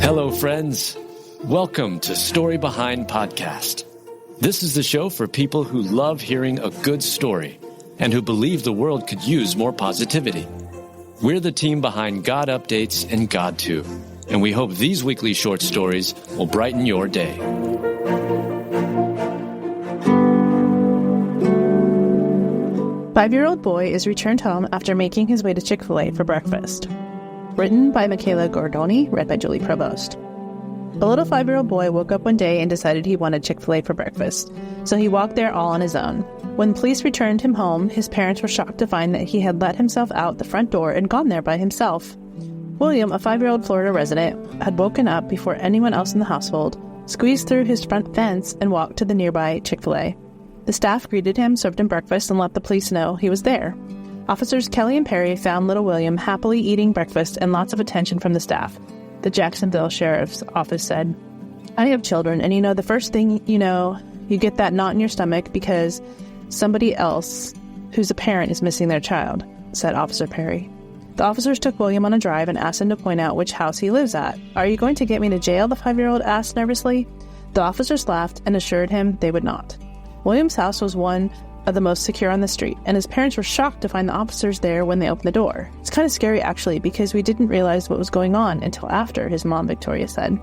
Hello, friends. Welcome to Story Behind Podcast. This is the show for people who love hearing a good story and who believe the world could use more positivity. We're the team behind GodUpdates and God Too, and we hope these weekly short stories will brighten your day. Five-year-old boy is returned home after making his way to Chick-Fil-A for breakfast. Written by Michaela Gordoni, read by Julie Provost. A little 5-year-old boy woke up one day and decided he wanted Chick-fil-A for breakfast, so he walked there all on his own. When police returned him home, his parents were shocked to find that he had let himself out the front door and gone there by himself. William, a 5-year-old Florida resident, had woken up before anyone else in the household, squeezed through his front fence, and walked to the nearby Chick-fil-A. The staff greeted him, served him breakfast, and let the police know he was there. Officers Kelly and Perry found little William happily eating breakfast and lots of attention from the staff. The Jacksonville Sheriff's Office said, "I have children, and the first thing you know, you get that knot in your stomach because somebody else who's a parent is missing their child," said Officer Perry. The officers took William on a drive and asked him to point out which house he lives at. "Are you going to get me to jail?" the 5-year-old asked nervously. The officers laughed and assured him they would not. William's house was one of the most secure on the street, and his parents were shocked to find the officers there when they opened the door. "It's kind of scary, actually, because we didn't realize what was going on until after," his mom, Victoria, said.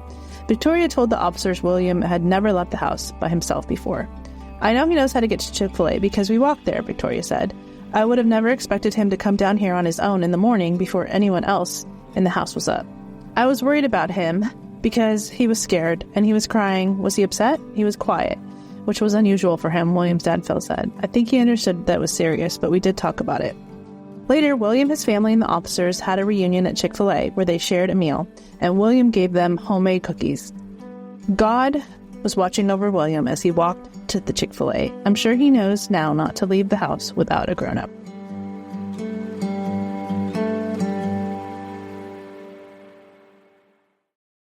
Victoria told the officers William had never left the house by himself before. "I know he knows how to get to Chick-fil-A because we walked there," Victoria said. "I would have never expected him to come down here on his own in the morning before anyone else in the house was up. I was worried about him because he was scared, and he was crying. Was he upset? He was quiet, which was unusual for him," William's dad, Phil, said. "I think he understood that was serious, but we did talk about it." Later, William, his family, and the officers had a reunion at Chick-fil-A where they shared a meal, and William gave them homemade cookies. God was watching over William as he walked to the Chick-fil-A. "I'm sure he knows now not to leave the house without a grown-up."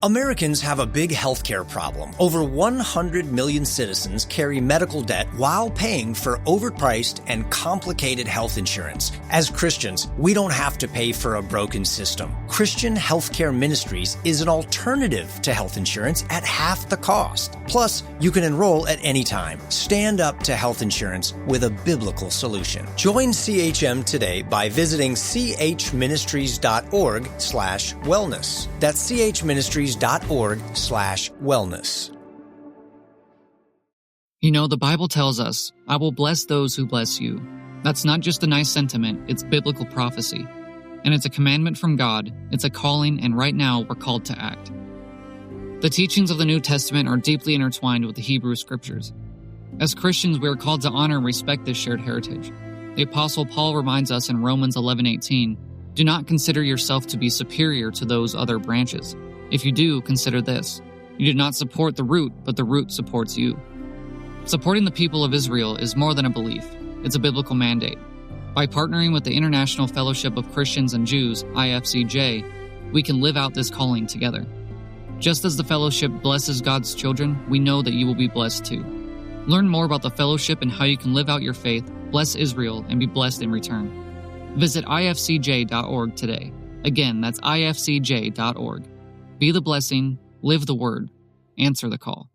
Americans have a big healthcare problem. Over 100 million citizens carry medical debt while paying for overpriced and complicated health insurance. As Christians, we don't have to pay for a broken system. Christian Healthcare Ministries is an alternative to health insurance at half the cost. Plus, you can enroll at any time. Stand up to health insurance with a biblical solution. Join CHM today by visiting chministries.org/wellness. That's chministries.org/wellness. The Bible tells us, "I will bless those who bless you." That's not just a nice sentiment, it's biblical prophecy. And it's a commandment from God, it's a calling, and right now we're called to act. The teachings of the New Testament are deeply intertwined with the Hebrew Scriptures. As Christians, we are called to honor and respect this shared heritage. The Apostle Paul reminds us in Romans 11:18, "Do not consider yourself to be superior to those other branches. If you do, consider this. You did not support the root, but the root supports you." Supporting the people of Israel is more than a belief. It's a biblical mandate. By partnering with the International Fellowship of Christians and Jews, IFCJ, we can live out this calling together. Just as the fellowship blesses God's children, we know that you will be blessed too. Learn more about the fellowship and how you can live out your faith, bless Israel, and be blessed in return. Visit ifcj.org today. Again, that's ifcj.org. Be the blessing, live the word, answer the call.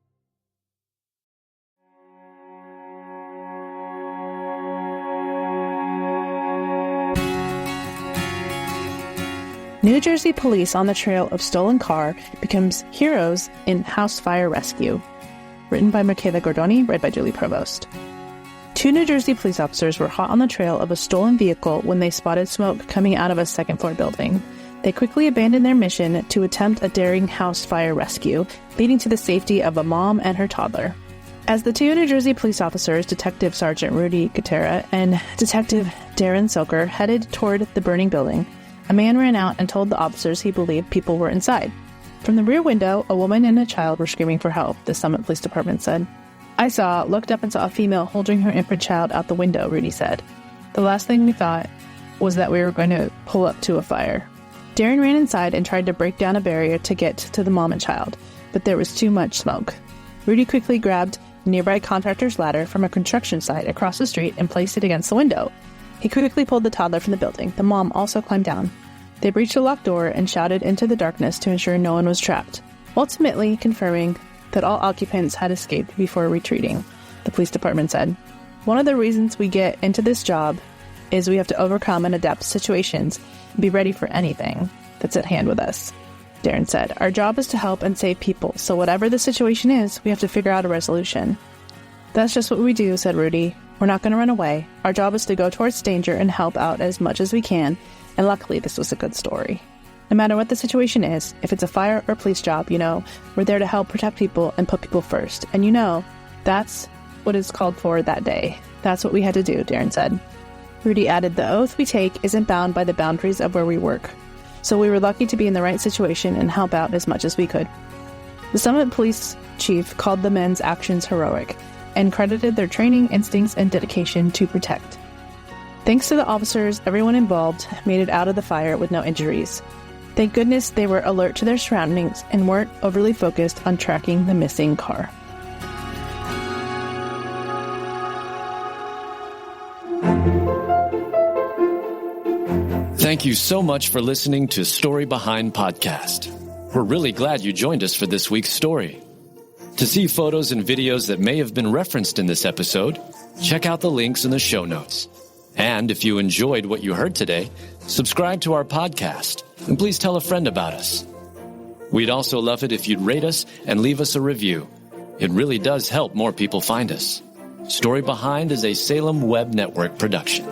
New Jersey police on the trail of stolen car becomes heroes in house fire rescue. Written by Michaela Gordoni, read by Julie Provost. 2 New Jersey police officers were hot on the trail of a stolen vehicle when they spotted smoke coming out of a second-floor building. They quickly abandoned their mission to attempt a daring house fire rescue, leading to the safety of a mom and her toddler. As the 2 New Jersey police officers, Detective Sergeant Rudy Gutera and Detective Darren Silker, headed toward the burning building, a man ran out and told the officers he believed people were inside. From the rear window, a woman and a child were screaming for help, the Summit Police Department said. Looked up and saw a female holding her infant child out the window," Rudy said. "The last thing we thought was that we were going to pull up to a fire." Darren ran inside and tried to break down a barrier to get to the mom and child, but there was too much smoke. Rudy quickly grabbed a nearby contractor's ladder from a construction site across the street and placed it against the window. He quickly pulled the toddler from the building. The mom also climbed down. They breached a locked door and shouted into the darkness to ensure no one was trapped, ultimately confirming that all occupants had escaped before retreating, the police department said. One of the reasons we get into this job is we have to overcome and adapt to situations and be ready for anything that's at hand with us, Darren said. Our job is to help and save people, so whatever the situation is, we have to figure out a resolution. That's just what we do, said Rudy. We're not going to run away. Our job is to go towards danger and help out as much as we can, and luckily this was a good story. No matter what the situation is, if it's a fire or police job, we're there to help protect people and put people first. And that's what is called for that day. That's what we had to do, Darren said. Rudy added, the oath we take isn't bound by the boundaries of where we work. So we were lucky to be in the right situation and help out as much as we could. The Summit Police Chief called the men's actions heroic and credited their training, instincts, and dedication to protect. Thanks to the officers, everyone involved made it out of the fire with no injuries. Thank goodness they were alert to their surroundings and weren't overly focused on tracking the missing car. Thank you so much for listening to Story Behind Podcast. We're really glad you joined us for this week's story. To see photos and videos that may have been referenced in this episode, check out the links in the show notes. And if you enjoyed what you heard today, subscribe to our podcast, and please tell a friend about us. We'd also love it if you'd rate us and leave us a review. It really does help more people find us. Story Behind is a Salem Web Network production.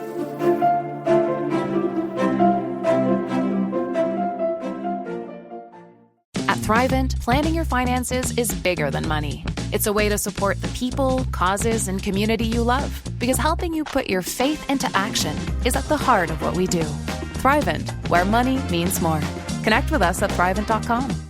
At Thrivent, planning your finances is bigger than money. It's a way to support the people, causes, and community you love. Because helping you put your faith into action is at the heart of what we do. Thrivent, where money means more. Connect with us at Thrivent.com.